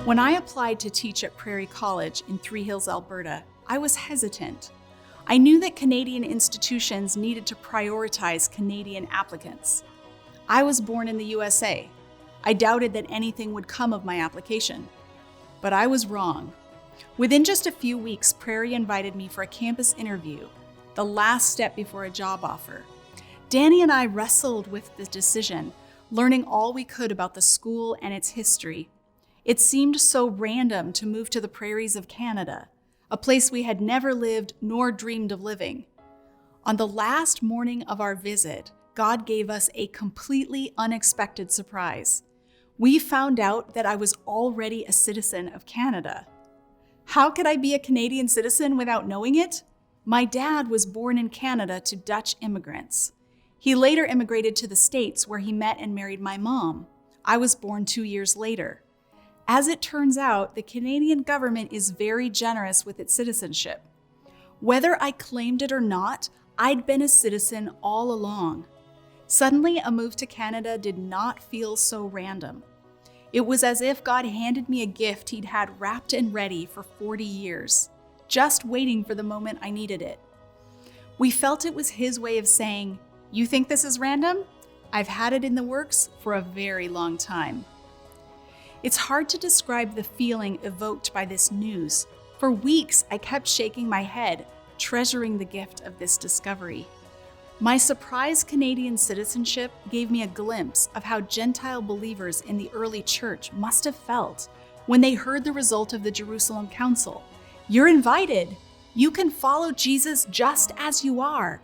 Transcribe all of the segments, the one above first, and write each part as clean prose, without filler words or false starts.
When I applied to teach at Prairie College in Three Hills, Alberta, I was hesitant. I knew that Canadian institutions needed to prioritize Canadian applicants. I was born in the USA. I doubted that anything would come of my application. But I was wrong. Within just a few weeks, Prairie invited me for a campus interview, the last step before a job offer. Danny and I wrestled with the decision, learning all we could about the school and its history. It seemed so random to move to the prairies of Canada, a place we had never lived nor dreamed of living. On the last morning of our visit, God gave us a completely unexpected surprise. We found out that I was already a citizen of Canada. How could I be a Canadian citizen without knowing it? My dad was born in Canada to Dutch immigrants. He later immigrated to the States where he met and married my mom. I was born 2 years later. As it turns out, the Canadian government is very generous with its citizenship. Whether I claimed it or not, I'd been a citizen all along. Suddenly, a move to Canada did not feel so random. It was as if God handed me a gift he'd had wrapped and ready for 40 years, just waiting for the moment I needed it. We felt it was his way of saying, "You think this is random? I've had it in the works for a very long time." It's hard to describe the feeling evoked by this news. For weeks, I kept shaking my head, treasuring the gift of this discovery. My surprise Canadian citizenship gave me a glimpse of how Gentile believers in the early church must have felt when they heard the result of the Jerusalem Council. You're invited. You can follow Jesus just as you are.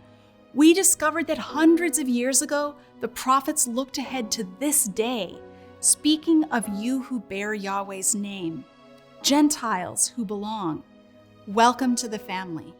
We discovered that hundreds of years ago, the prophets looked ahead to this day, speaking of you who bear Yahweh's name, Gentiles who belong. Welcome to the family.